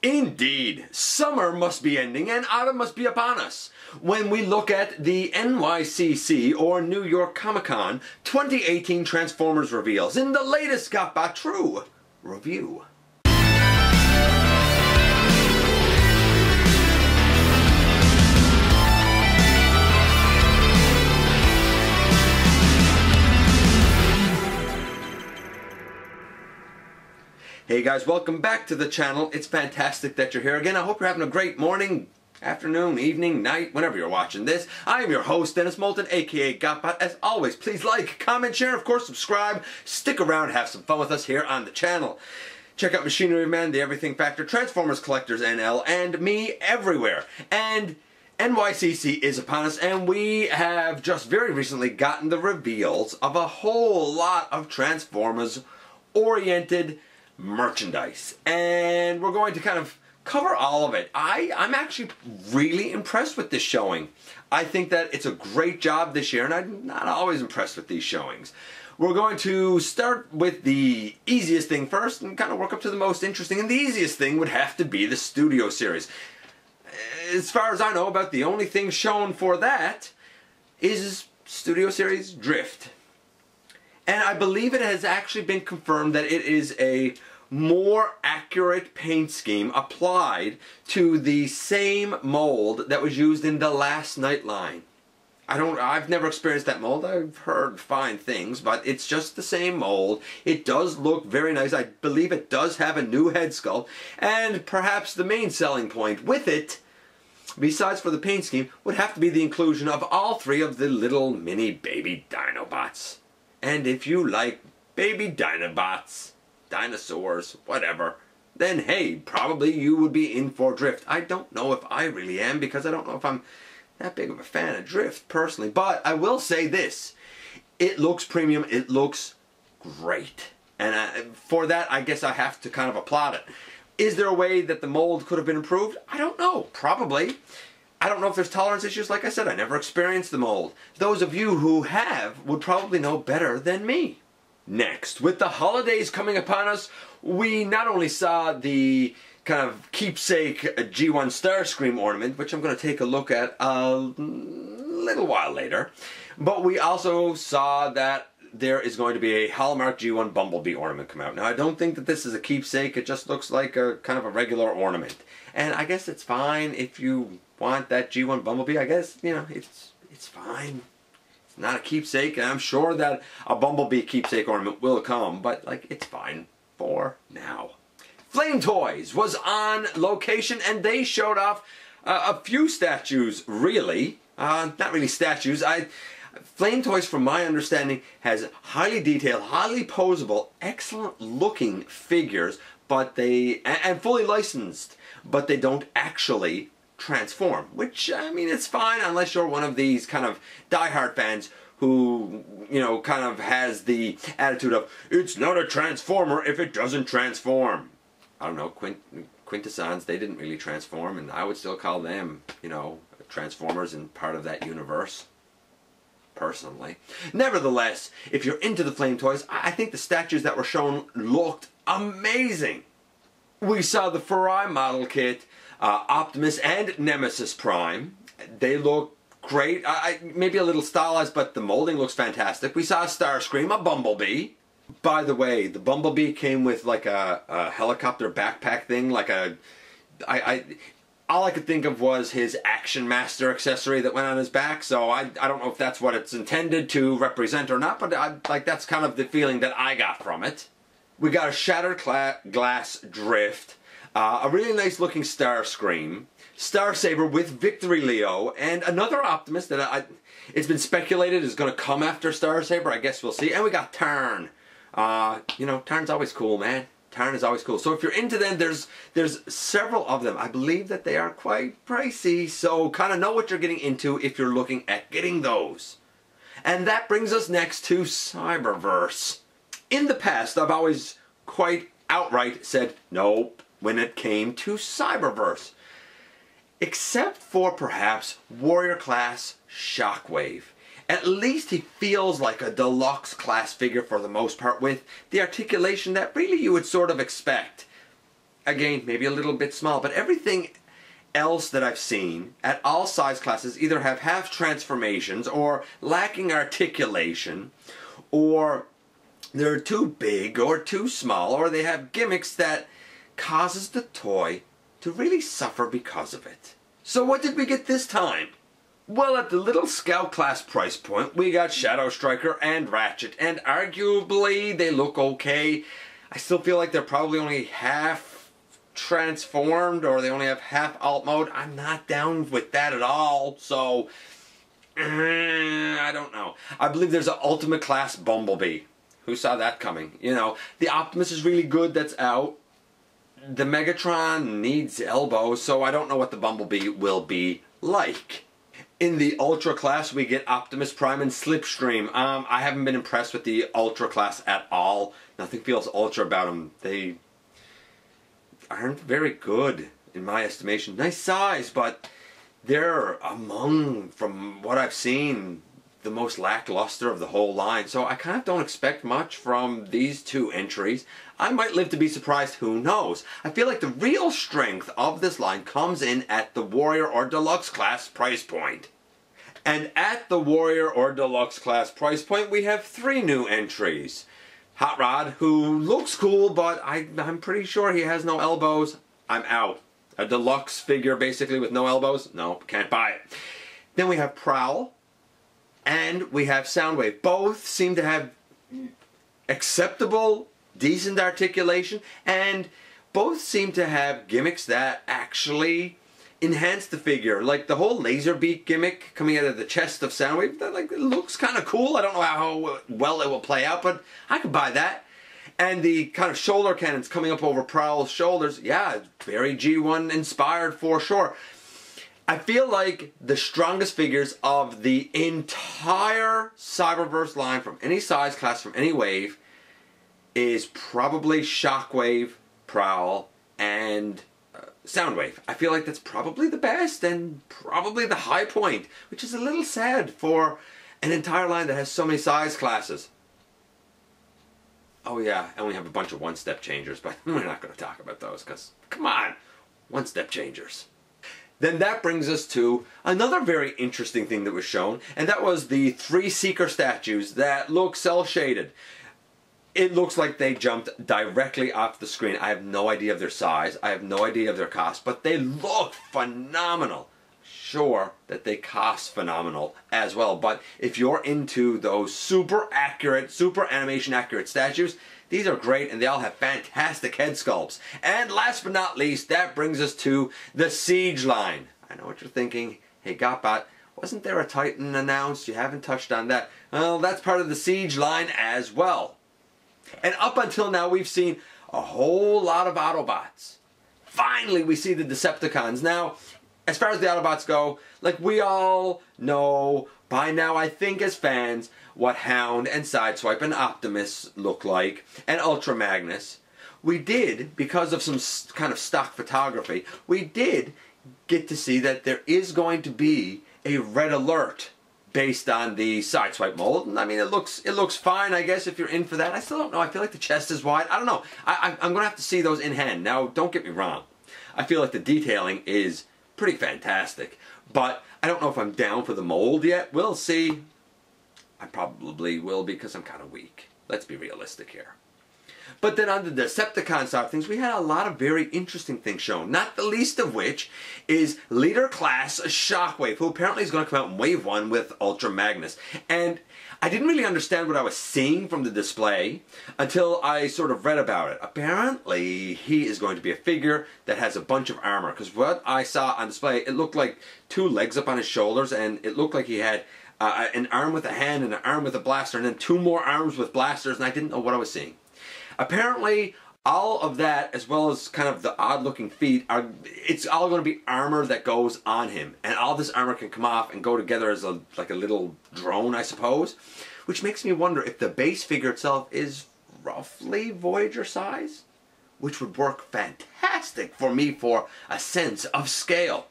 Indeed, summer must be ending and autumn must be upon us. When we look at the NYCC or New York Comic-Con 2018 Transformers reveals in the latest GotBot True review. Hey guys, welcome back to the channel. It's fantastic that you're here again. I hope you're having a great morning, afternoon, evening, night, whenever you're watching this. I am your host, Dennis Moulton, aka GotBot. As always, please like, comment, share, and of course subscribe. Stick around, have some fun with us here on the channel. Check out Machinery Man, The Everything Factor, Transformers Collectors NL, and me everywhere. And NYCC is upon us, and we have just very recently gotten the reveals of a whole lot of Transformers-oriented merchandise, and we're going to kind of cover all of it. I'm actually really impressed with this showing. I think that it's a great job this year, and I'm not always impressed with these showings. We're going to start with the easiest thing first and kind of work up to the most interesting, and the easiest thing would have to be the Studio Series. As far as I know, about the only thing shown for that is Studio Series Drift. And I believe it has actually been confirmed that it is a more accurate paint scheme applied to the same mold that was used in the Last Night line. I've never experienced that mold. I've heard fine things, but it's just the same mold. It does look very nice. I believe it does have a new head sculpt, and perhaps the main selling point with it, besides for the paint scheme, would have to be the inclusion of all three of the little mini baby Dinobots. And if you like baby Dinobots, dinosaurs, whatever, then hey, probably you would be in for Drift. I don't know if I really am, because I don't know if I'm that big of a fan of Drift personally, but I will say this: it looks premium, it looks great, and for that I guess I have to kind of applaud it. Is there a way that the mold could have been improved? I don't know, probably. I don't know if there's tolerance issues. Like I said, I never experienced the mold. Those of you who have would probably know better than me. Next, with the holidays coming upon us, we not only saw the kind of keepsake G1 Starscream ornament, which I'm going to take a look at a little while later, but we also saw that there is going to be a Hallmark G1 Bumblebee ornament come out. Now, I don't think that this is a keepsake. It just looks like a kind of a regular ornament. And I guess it's fine if you want that G1 Bumblebee. I guess, you know, it's fine. It's not a keepsake, and I'm sure that a Bumblebee keepsake ornament will come, but, like, it's fine for now. Flame Toys was on location, and they showed off a few statues, really. Not really statues. Flame Toys, from my understanding, has highly detailed, highly posable, excellent looking figures, but and fully licensed, but they don't actually transform, which, I mean, it's fine unless you're one of these kind of diehard fans who, you know, kind of has the attitude of, it's not a transformer if it doesn't transform. I don't know, Quintessons, they didn't really transform, and I would still call them, you know, Transformers and part of that universe, personally. Nevertheless, if you're into the Flame Toys, I think the statues that were shown looked amazing. We saw the Farai model kit, Optimus and Nemesis Prime. They look great. Maybe a little stylized, but the molding looks fantastic. We saw Starscream, a Bumblebee. By the way, the Bumblebee came with like a helicopter backpack thing, like all I could think of was his Action Master accessory that went on his back, so I don't know if that's what it's intended to represent or not, but like that's kind of the feeling that I got from it. We got a Shattered Glass Drift, a really nice looking Starscream, Starsaber with Victory Leo, and another Optimus that it's been speculated is going to come after Starsaber. I guess we'll see. And we got Tarn. You know, Tarn's always cool, man. Tarn is always cool. So if you're into them, there's several of them. I believe that they are quite pricey, so kind of know what you're getting into if you're looking at getting those. And that brings us next to Cyberverse. In the past, I've always quite outright said nope when it came to Cyberverse. Except for perhaps Warrior Class Shockwave. At least he feels like a deluxe class figure for the most part, with the articulation that really you would sort of expect. again, maybe a little bit small, but everything else that I've seen at all size classes either have half transformations or lacking articulation, or they're too big or too small, or they have gimmicks that causes the toy to really suffer because of it. So what did we get this time? Well, at the little Scout class price point, we got Shadow Striker and Ratchet, and arguably they look okay. I still feel like they're probably only half transformed, or they only have half alt mode. I'm not down with that at all, so I don't know. I believe there's an Ultimate Class Bumblebee. Who saw that coming? You know, the Optimus is really good, that's out. The Megatron needs elbows, so I don't know what the Bumblebee will be like. In the Ultra class, we get Optimus Prime and Slipstream. I haven't been impressed with the Ultra class at all. Nothing feels Ultra about them. They aren't very good, in my estimation. Nice size, but they're among, from what I've seen, the most lackluster of the whole line. So I kind of don't expect much from these two entries. I might live to be surprised, who knows. I feel like the real strength of this line comes in at the Warrior or Deluxe class price point. And at the Warrior or Deluxe class price point, we have 3 new entries. Hot Rod, who looks cool, but I'm pretty sure he has no elbows. I'm out. A deluxe figure basically with no elbows? No, can't buy it. Then we have Prowl. And we have Soundwave. Both seem to have acceptable, decent articulation, and both seem to have gimmicks that actually enhance the figure. Like the whole Laserbeak gimmick coming out of the chest of Soundwave, that it looks kind of cool. I don't know how well it will play out, but I could buy that. And the kind of shoulder cannons coming up over Prowl's shoulders, yeah, very G1 inspired for sure. I feel like the strongest figures of the entire Cyberverse line from any size class, from any wave, is probably Shockwave, Prowl, and Soundwave. I feel like that's probably the best and probably the high point, which is a little sad for an entire line that has so many size classes. Oh yeah, and we have a bunch of one-step changers, but we're not going to talk about those because, come on, one-step changers. Then that brings us to another very interesting thing that was shown, and that was the 3 Seeker statues that look cel-shaded. It looks like they jumped directly off the screen. I have no idea of their size, I have no idea of their cost, but they look phenomenal. Sure that they cost phenomenal as well, but if you're into those super accurate, super animation accurate statues, these are great, and they all have fantastic head sculpts. And last but not least, that brings us to the Siege line. I know what you're thinking. Hey, GotBot, wasn't there a Titan announced? You haven't touched on that. Well, that's part of the Siege line as well. And up until now, we've seen a whole lot of Autobots. Finally, we see the Decpticons. Now, as far as the Autobots go, like we all know by now, I think as fans, what Hound and Sideswipe and Optimus look like, and Ultra Magnus. We did, because of some kind of stock photography, we did get to see that there is going to be a red alert based on the Sideswipe mold. And I mean, it looks fine, I guess, if you're in for that. I still don't know. I feel like the chest is wide. I don't know. I'm going to have to see those in hand. Now, don't get me wrong. I feel like the detailing is pretty fantastic. But I don't know if I'm down for the mold yet. We'll see. I probably will because I'm kind of weak. Let's be realistic here. But then on the Decpticon side of things, we had a lot of very interesting things shown. Not the least of which is Leader Class Shockwave, who apparently is going to come out in Wave 1 with Ultra Magnus. And I didn't really understand what I was seeing from the display until I sort of read about it. Apparently, he is going to be a figure that has a bunch of armor. Because what I saw on display, it looked like 2 legs up on his shoulders, and it looked like he had an arm with a hand and an arm with a blaster, and then 2 more arms with blasters, and I didn't know what I was seeing. Apparently, all of that, as well as kind of the odd-looking feet, it's all going to be armor that goes on him. And all this armor can come off and go together as like a little drone, I suppose. Which makes me wonder if the base figure itself is roughly Voyager size, which would work fantastic for me for a sense of scale.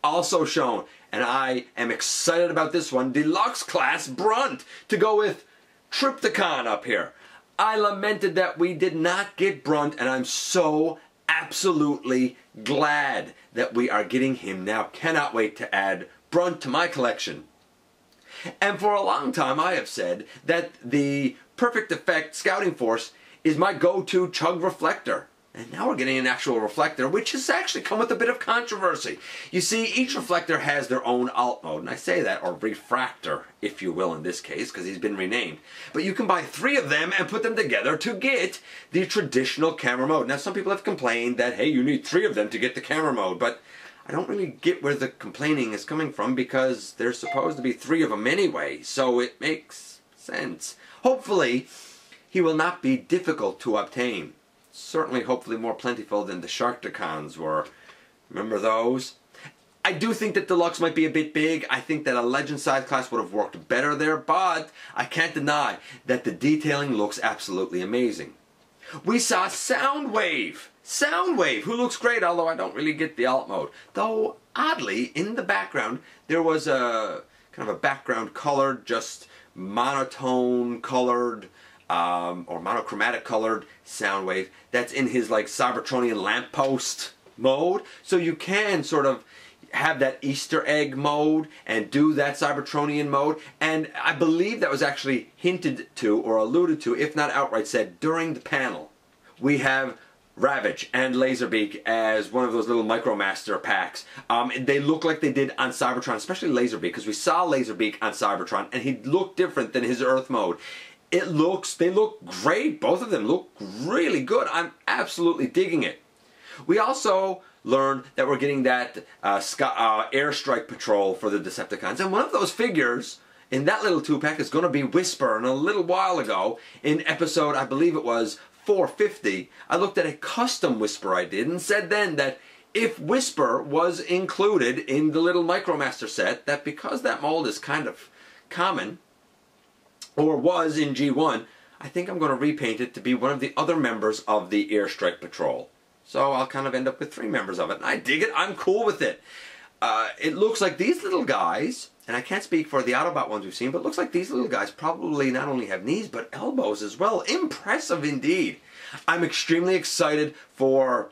Also shown, and I am excited about this one, Deluxe Class Brunt, to go with Decpticon up here. I lamented that we did not get Brunt, and I'm so absolutely glad that we are getting him now. Cannot wait to add Brunt to my collection. And for a long time I have said that the Perfect Effect Scouting Force is my go-to chug reflector. And now we're getting an actual reflector, which has actually come with a bit of controversy. You see, each reflector has their own alt mode, and I say that, or refractor, if you will in this case, because he's been renamed. But you can buy 3 of them and put them together to get the traditional camera mode. Now, some people have complained that, hey, you need 3 of them to get the camera mode, but I don't really get where the complaining is coming from, because there's supposed to be 3 of them anyway, so it makes sense. Hopefully, he will not be difficult to obtain. Certainly, hopefully more plentiful than the Sharkticons were. Remember those? I do think that Deluxe might be a bit big. I think that a Legend size class would have worked better there, but I can't deny that the detailing looks absolutely amazing. We saw Soundwave. Soundwave, who looks great, although I don't really get the alt mode. Though, oddly, in the background, there was a kind of a background colored, just monotone colored, or monochromatic colored Soundwave that's in his like Cybertronian lamppost mode, so you can sort of have that Easter egg mode and do that Cybertronian mode, and I believe that was actually hinted to or alluded to, if not outright said, during the panel. We have Ravage and Laserbeak as one of those little micromaster packs. They look like they did on Cybertron, especially Laserbeak, because we saw Laserbeak on Cybertron and he looked different than his Earth mode. They look great. Both of them look really good. I'm absolutely digging it. We also learned that we're getting that Air Stirke Patrol for the Decpticons. And one of those figures in that little 2-pack is going to be Whisper. And a little while ago, in episode, I believe it was 450, I looked at a custom Whisper I did and said then that if Whisper was included in the little Micromaster set, that because that mold is kind of common, or was in G1, I think I'm going to repaint it to be one of the other members of the Air Stirke Patrol. So I'll kind of end up with 3 members of it. And I dig it. I'm cool with it. It looks like these little guys, and I can't speak for the Autobot ones we've seen, but it looks like these little guys probably not only have knees, but elbows as well. Impressive indeed. I'm extremely excited for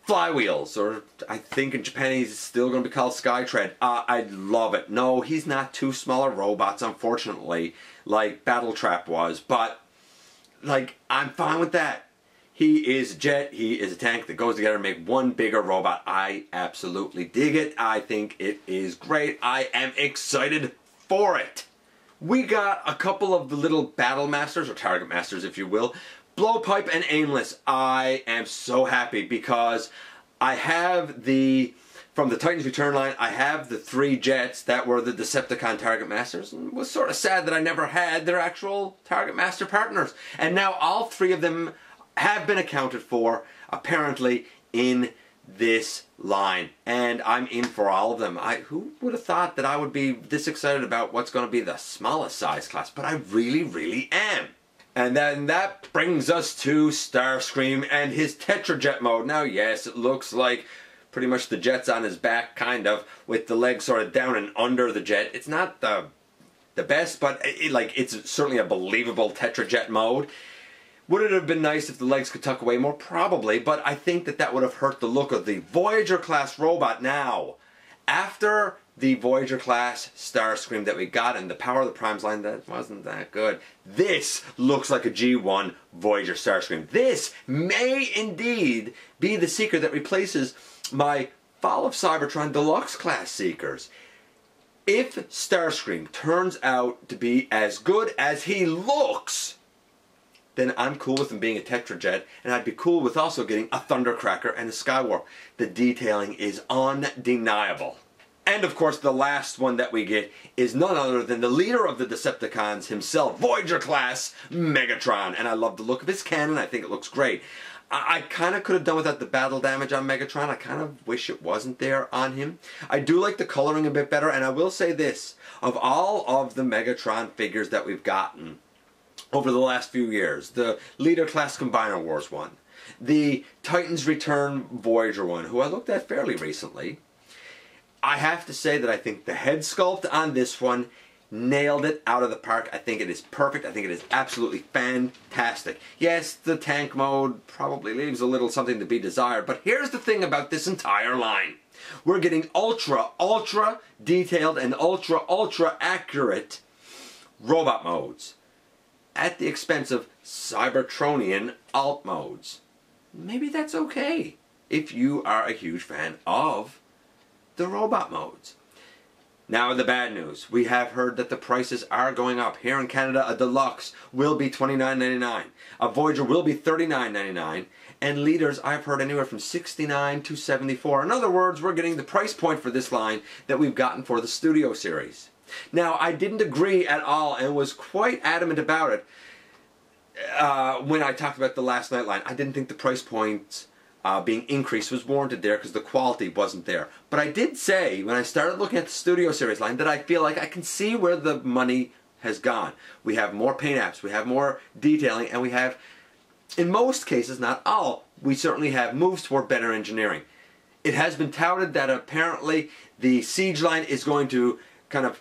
Flywheels, or I think in Japan he's still going to be called Skytread. I love it. No, he's not 2 smaller robots, unfortunately, like Battletrap was, but like I'm fine with that. He is a jet, he is a tank that goes together to make one bigger robot. I absolutely dig it. I think it is great. I am excited for it. We got a couple of the little Battle Masters, or Target Masters if you will, Blowpipe and Aimless. I am so happy because I have from the Titans Return line, I have the 3 jets that were the Decepticon Target Masters, and was sort of sad that I never had their actual Target Master partners. And now all 3 of them have been accounted for, apparently, in this line. And I'm in for all of them. Who would have thought that I would be this excited about what's going to be the smallest size class? But I really, really am. And then that brings us to Starscream and his Tetrajet mode. Now, yes, it looks like pretty much the jet's on his back, kind of, with the legs sort of down and under the jet. It's not the best, but it's certainly a believable Tetrajet mode. Would it have been nice if the legs could tuck away more? Probably, but I think that that would have hurt the look of the Voyager class robot. Now, after the Voyager class Starscream that we got in the Power of the Primes line, that wasn't that good. This looks like a G1 Voyager Starscream. This may indeed be the Seeker that replaces my Fall of Cybertron Deluxe class Seekers. If Starscream turns out to be as good as he looks, then I'm cool with him being a Tetrajet, and I'd be cool with also getting a Thundercracker and a Skywarp. The detailing is undeniable. And of course the last one that we get is none other than the leader of the Decepticons himself, Voyager class Megatron. And I love the look of his cannon. I think it looks great. I kind of could have done without the battle damage on Megatron. I kind of wish it wasn't there on him. I do like the coloring a bit better, and I will say this. Of all of the Megatron figures that we've gotten over the last few years, the Leader Class Combiner Wars one, the Titans Return Voyager one, who I looked at fairly recently, I have to say that I think the head sculpt on this one nailed it out of the park. I think it is perfect. I think it is absolutely fantastic. Yes, the tank mode probably leaves a little something to be desired, but here's the thing about this entire line. We're getting ultra detailed and ultra accurate robot modes at the expense of Cybertronian alt modes. Maybe that's okay if you are a huge fan of the robot modes. Now the bad news. We have heard that the prices are going up. Here in Canada, a deluxe will be $29.99. A Voyager will be $39.99. And leaders, I've heard anywhere from $69 to $74. In other words, we're getting the price point for this line that we've gotten for the Studio Series. Now, I didn't agree at all and was quite adamant about it when I talked about the Last Night line. I didn't think the price points being increased was warranted there because the quality wasn't there. But I did say, when I started looking at the Studio Series line, that I feel like I can see where the money has gone. We have more paint apps, we have more detailing, and we have, in most cases, not all, we certainly have moves toward better engineering. It has been touted that apparently the Siege line is going to kind of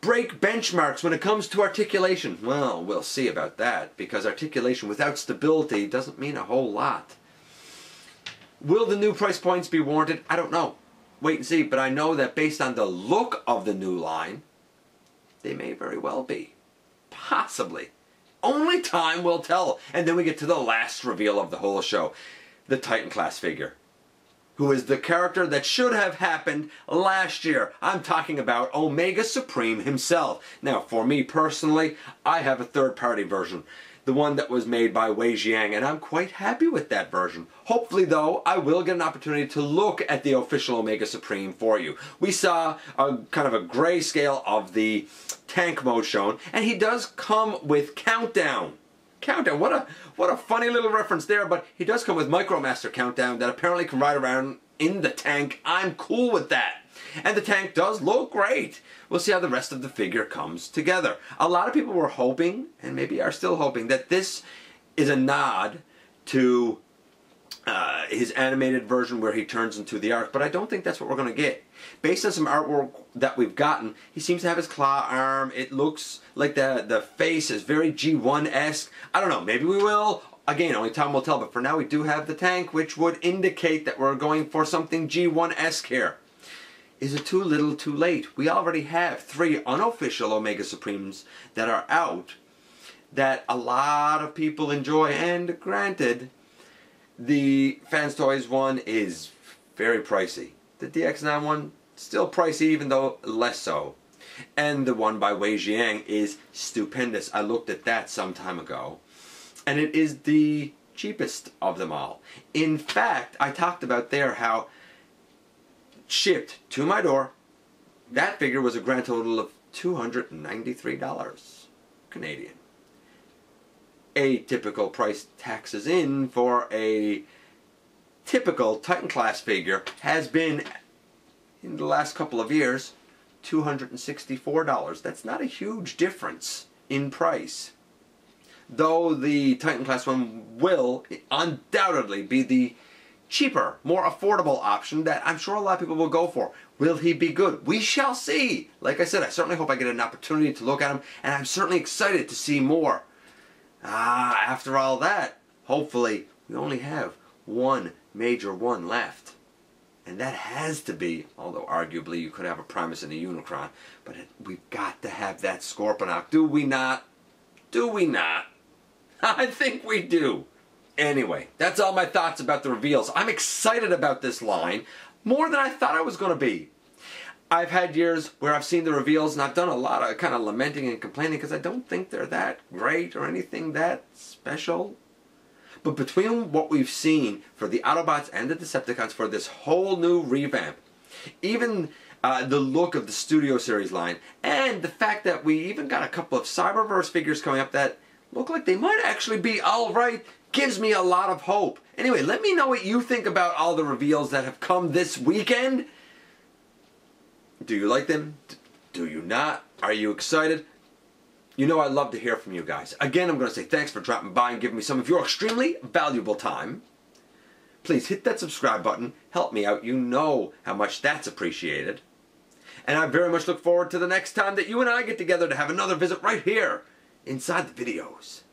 break benchmarks when it comes to articulation. Well, we'll see about that, because articulation without stability doesn't mean a whole lot. Will the new price points be warranted? I don't know. Wait and see, but I know that based on the look of the new line, they may very well be. Possibly. Only time will tell. And then we get to the last reveal of the whole show. The Titan class figure, who is the character that should have happened last year. I'm talking about Omega Supreme himself. Now, for me personally, I have a third-party version, the one that was made by Wei Jiang, and I'm quite happy with that version. Hopefully, though, I will get an opportunity to look at the official Omega Supreme for you. We saw a kind of a grayscale of the tank mode shown, and he does come with Countdown. Countdown, what a funny little reference there, but he does come with Micromaster Countdown that apparently can ride around in the tank. I'm cool with that. And the tank does look great. We'll see how the rest of the figure comes together. A lot of people were hoping, and maybe are still hoping, that this is a nod to his animated version where he turns into the Ark, but I don't think that's what we're going to get. Based on some artwork that we've gotten, he seems to have his claw arm. It looks like the face is very G1-esque. I don't know, maybe we will. Again, only time will tell, but for now we do have the tank, which would indicate that we're going for something G1-esque here. Is it too little too late? We already have 3 unofficial Omega Supremes that are out that a lot of people enjoy, and granted, the Fans Toys one is very pricey. The DX9 one, still pricey, even though less so. And the one by Wei Jiang is stupendous. I looked at that some time ago, and it is the cheapest of them all. In fact, I talked about there how shipped to my door, that figure was a grand total of $293 Canadian. A typical price taxes in for a typical Titan class figure has been, in the last couple of years, $264. That's not a huge difference in price. Though the Titan class one will undoubtedly be the cheaper, more affordable option that I'm sure a lot of people will go for. Will he be good? We shall see. Like I said, I certainly hope I get an opportunity to look at him, and I'm certainly excited to see more. After all that, hopefully we only have one major one left. And that has to be, although arguably you could have a Primus and a Unicron, but we've got to have that Scorponok. Do we not? Do we not? I think we do. Anyway, that's all my thoughts about the reveals. I'm excited about this line, more than I thought I was going to be. I've had years where I've seen the reveals and I've done a lot of kind of lamenting and complaining because I don't think they're that great or anything that special. But between what we've seen for the Autobots and the Decepticons for this whole new revamp, even the look of the Studio Series line, and the fact that we even got a couple of Cyberverse figures coming up that look like they might actually be alright, gives me a lot of hope. Anyway, let me know what you think about all the reveals that have come this weekend. Do you like them? Do you not? Are you excited? You know I'd love to hear from you guys. Again, I'm going to say thanks for dropping by and giving me some of your extremely valuable time. Please hit that subscribe button. Help me out. You know how much that's appreciated. And I very much look forward to the next time that you and I get together to have another visit right here inside the videos.